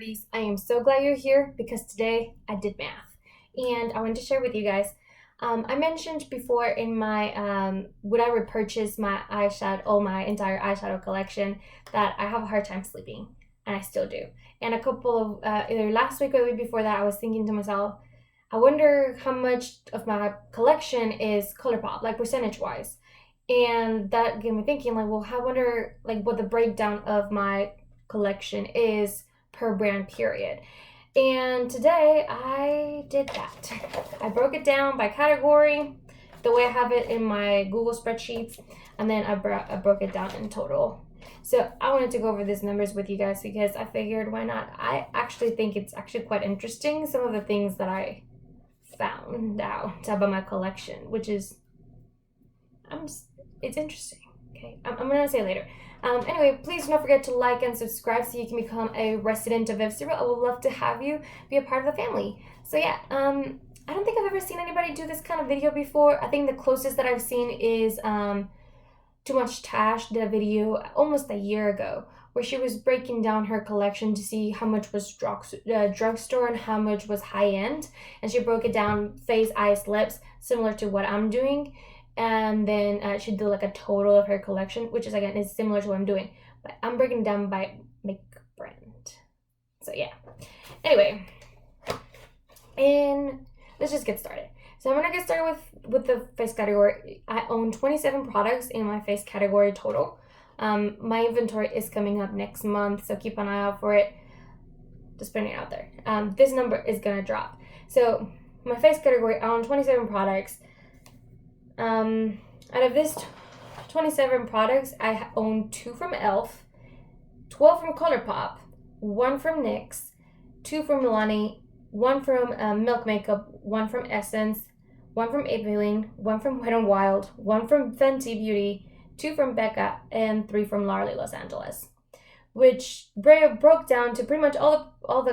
Pretties. I am so glad you're here because today I did math and I wanted to share with you guys. I mentioned before in my would I repurchase my eyeshadow, my entire eyeshadow collection, that I have a hard time sleeping, and I still do. And a couple of either last week or the week before that, I was thinking to myself, I wonder how much of my collection is ColourPop, like percentage wise. And that got me thinking, like, well, I wonder like what the breakdown of my collection is per brand period. And today I did that. I broke it down by category, the way I have it in my Google spreadsheets, and then I broke it down in total. So I wanted to go over these numbers with you guys because I figured why not. I actually think it's actually quite interesting, some of the things that I found out about my collection, which is it's interesting. Okay, I'm gonna say it later. Anyway, please don't forget to like and subscribe so you can become a resident of F0. I would love to have you be a part of the family. So yeah, I don't think I've ever seen anybody do this kind of video before. I think the closest that I've seen is Too Much Tash did a video almost a year ago where she was breaking down her collection to see how much was drugstore and how much was high end, and she broke it down face, eyes, lips, similar to what I'm doing. And then she did like a total of her collection, which is again is similar to what I'm doing, but I'm breaking down by makeup brand. So yeah. Anyway, and let's just get started. So I'm gonna get started with the face category. I own 27 products in my face category total. My inventory is coming up next month, so keep an eye out for it. Just putting it out there. This number is gonna drop. So my face category, I own 27 products. Out of this 27 products, I own 2 from e.l.f., 12 from ColourPop, 1 from NYX, 2 from Milani, 1 from Milk Makeup, 1 from Essence, 1 from Maybelline, 1 from Wet n Wild, 1 from Fenty Beauty, 2 from Becca, and 3 from Larlie Los Angeles, which broke down to pretty much all of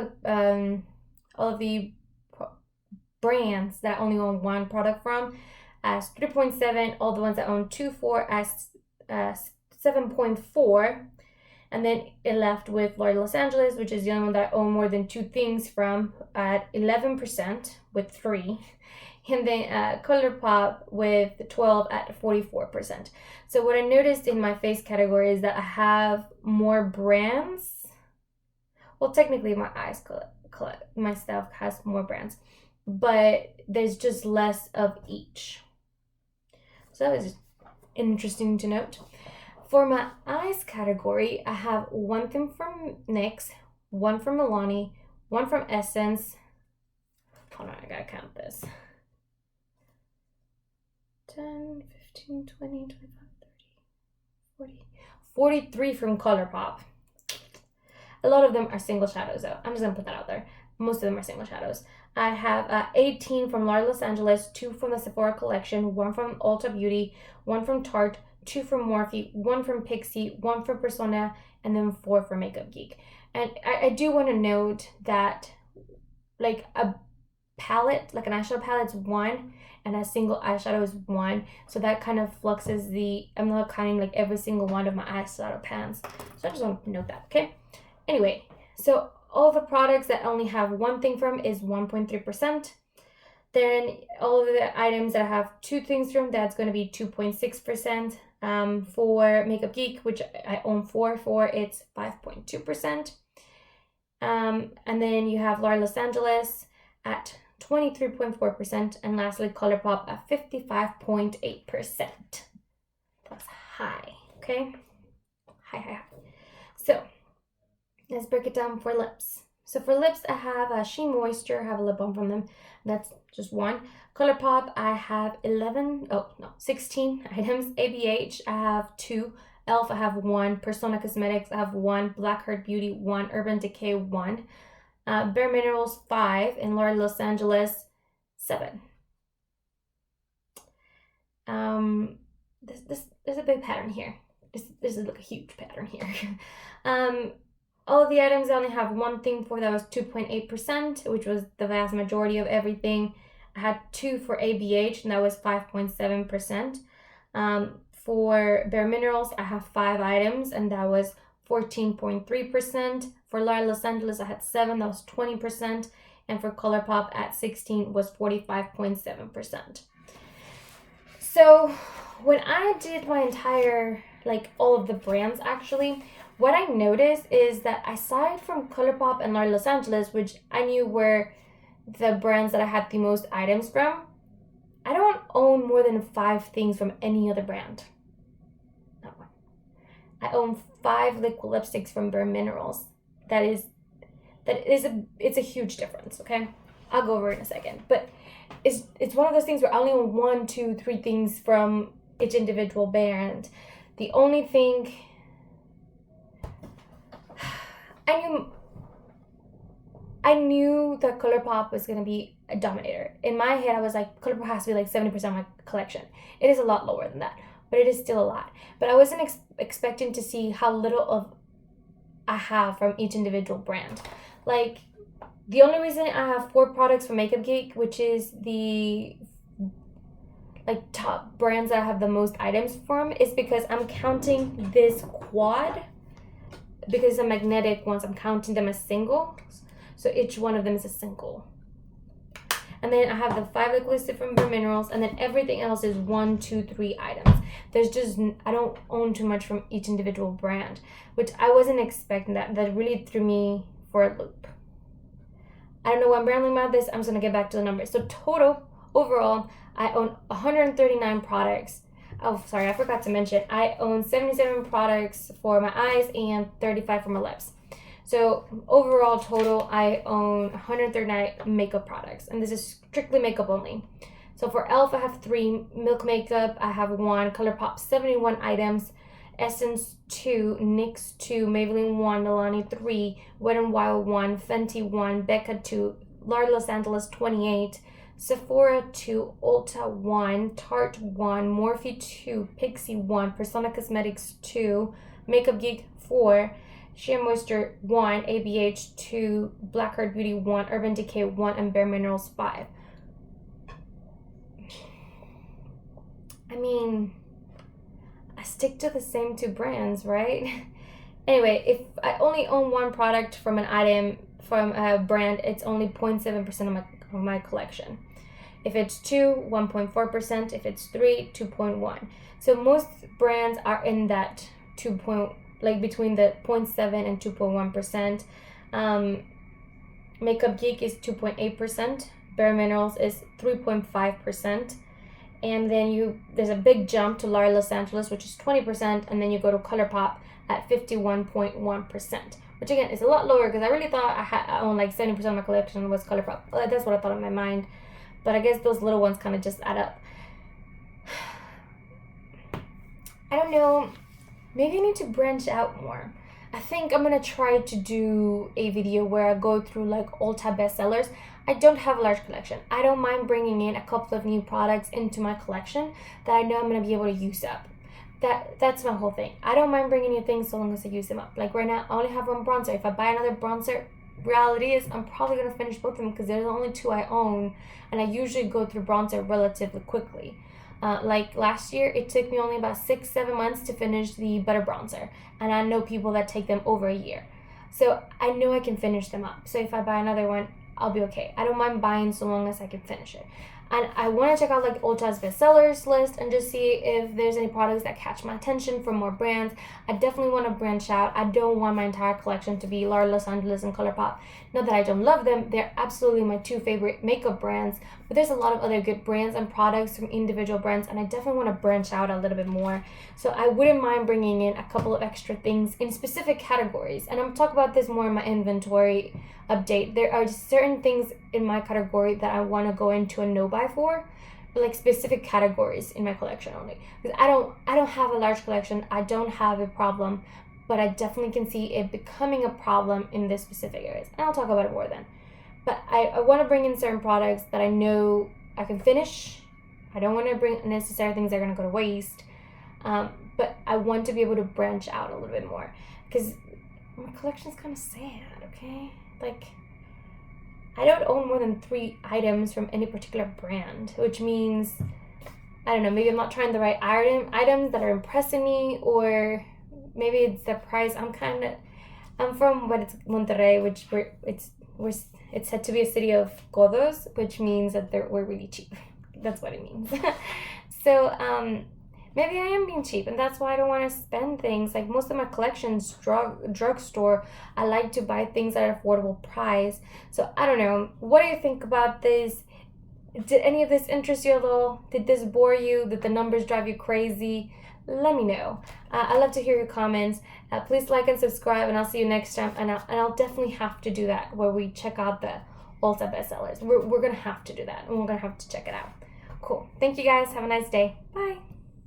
the brands that I only own 1 product from as 3.7, all the ones that own 2.4 as 7.4, and then it left with L'Oreal Los Angeles, which is the only one that I own more than 2 things from at 11% with 3, and then ColourPop with 12 at 44%. So what I noticed in my face category is that I have more brands. Well, technically my eyes my stuff has more brands, but there's just less of each. So that was interesting to note. For my eyes category, I have 1 thing from NYX, 1 from Milani, 1 from Essence. Hold on, I gotta count this. 10, 15, 20, 25, 30, 40, 43 from ColourPop. A lot of them are single shadows though. I'm just gonna put that out there. Most of them are single shadows. I have 18 from L'Oreal Los Angeles, 2 from the Sephora collection, 1 from Ulta Beauty, 1 from Tarte, 2 from Morphe, 1 from Pixie, 1 from Persona, and then 4 from Makeup Geek. And I do want to note that like a palette, like an eyeshadow palette's 1, and a single eyeshadow is 1. So that kind of fluxes I'm not counting like every single one of my eyeshadow pans. So I just want to note that, okay? Anyway, so all the products that only have 1 thing from is 1.3%. Then all of the items that I have 2 things from, that's going to be 2.6%. For Makeup Geek, which I own 4 for, it's 5.2%. And then you have L'Oreal Los Angeles at 23.4%, and lastly ColourPop at 55.8%. That's high, okay? High. So let's break it down for lips. So for lips, I have a She Moisture, I have a lip balm from them. That's just 1. ColourPop, I have 16 items. ABH, I have 2. e.l.f., I have 1. Persona Cosmetics, I have 1. Blackheart Beauty, 1. Urban Decay, 1. Bare Minerals, 5. And L'Oreal Los Angeles, 7. There's a big pattern here. This is like a huge pattern here. All of the items I only have 1 thing for, that was 2.8%, which was the vast majority of everything. I had 2 for ABH, and that was 5.7%. For Bare Minerals, I have 5 items, and that was 14.3%. For Los Angeles, I had 7, that was 20. And for ColourPop at 16 was 45.7%. So when I did my entire, like all of the brands actually, what I noticed is that aside from ColourPop and Los Angeles, which I knew were the brands that I had the most items from, I don't own more than 5 things from any other brand. Not one. I own 5 liquid lipsticks from Bare Minerals. It's a huge difference, okay? I'll go over it in a second. But it's one of those things where I only own 1, 2, 3 things from each individual brand. The only thing I knew that ColourPop was going to be a dominator. In my head, I was like, ColourPop has to be like 70% of my collection. It is a lot lower than that, but it is still a lot. But I wasn't expecting to see how little of I have from each individual brand. Like, the only reason I have 4 products from MakeUp Geek, which is the like top brands that I have the most items from, is because I'm counting this quad. Because the magnetic ones, I'm counting them as singles. So each one of them is a single. And then I have the 5 liquid lipstick from Bare Minerals, and then everything else is 1, 2, 3 items. I don't own too much from each individual brand, which I wasn't expecting. That really threw me for a loop. I don't know why I'm rambling about this. I'm just gonna get back to the numbers. So overall, I own 139 products. Oh, sorry, I forgot to mention. I own 77 products for my eyes and 35 for my lips. So overall total, I own 139 makeup products, and this is strictly makeup only. So for e.l.f., I have 3, Milk Makeup, I have 1, ColourPop 71 items, Essence 2, NYX 2, Maybelline 1, Milani 3, Wet n Wild 1, Fenty 1, Becca 2, Los Angeles 28, Sephora 2, Ulta 1, Tarte 1, Morphe 2, Pixie 1, Persona Cosmetics 2, MakeUp Geek 4, Sheer Moisture 1, ABH 2, Blackheart Beauty 1, Urban Decay 1, and Bare Minerals 5. I mean, I stick to the same 2 brands, right? Anyway, if I only own 1 product from an item from a brand, it's only 0.7% of my collection. If it's 2, 1.4%. If it's 3, 2.1. So most brands are in that between the 0.7 and 2.1%. MakeUp Geek is 2.8%. Bare Minerals is 3.5%. And then there's a big jump to Los Angeles, which is 20%, and then you go to ColourPop at 51.1%, which again is a lot lower because I really thought I owned like 70% of my collection was ColourPop. That's what I thought in my mind, but I guess those little ones kind of just add up. I don't know, maybe I need to branch out more. I think I'm gonna try to do a video where I go through like Ulta bestsellers. I don't have a large collection. I don't mind bringing in a couple of new products into my collection that I know I'm gonna be able to use up. That's my whole thing. I don't mind bringing new things so long as I use them up. Like right now, I only have 1 bronzer. If I buy another bronzer, reality is I'm probably gonna finish both of them because there's only 2 I own, and I usually go through bronzer relatively quickly. Like last year, it took me only about 6-7 months to finish the butter bronzer, and I know people that take them over a year. So I know I can finish them up. So if I buy another one, I'll be okay. I don't mind buying so long as I can finish it. And I want to check out like Ulta's bestsellers list and just see if there's any products that catch my attention from more brands. I definitely want to branch out. I don't want my entire collection to be Los Angeles and ColourPop. Not that I don't love them. They're absolutely my 2 favorite makeup brands. But there's a lot of other good brands and products from individual brands, and I definitely want to branch out a little bit more. So I wouldn't mind bringing in a couple of extra things in specific categories. And I'm talking about this more in my inventory update. There are certain things in my category that I want to go into a no-buy for, like specific categories in my collection only. Because I don't have a large collection. I don't have a problem, but I definitely can see it becoming a problem in this specific areas. And I'll talk about it more then. But I want to bring in certain products that I know I can finish. I don't want to bring unnecessary things that are going to go to waste. But I want to be able to branch out a little bit more. Because my collection's kind of sad, okay? Like, I don't own more than 3 items from any particular brand, which means, I don't know, maybe I'm not trying the right items that are impressing me, or maybe it's the price. I'm from Monterrey, which it's said to be a city of codos, which means that we're really cheap. That's what it means. So maybe I am being cheap, and that's why I don't want to spend things. Like most of my collections, drugstore. I like to buy things at affordable price. So I don't know. What do you think about this? Did any of this interest you at all? Did this bore you? Did the numbers drive you crazy? Let me know. I love to hear your comments. Please like and subscribe, and I'll see you next time. And I'll definitely have to do that where we check out the Ulta bestsellers. We're gonna have to do that, and we're gonna have to check it out. Cool. Thank you guys. Have a nice day. Bye.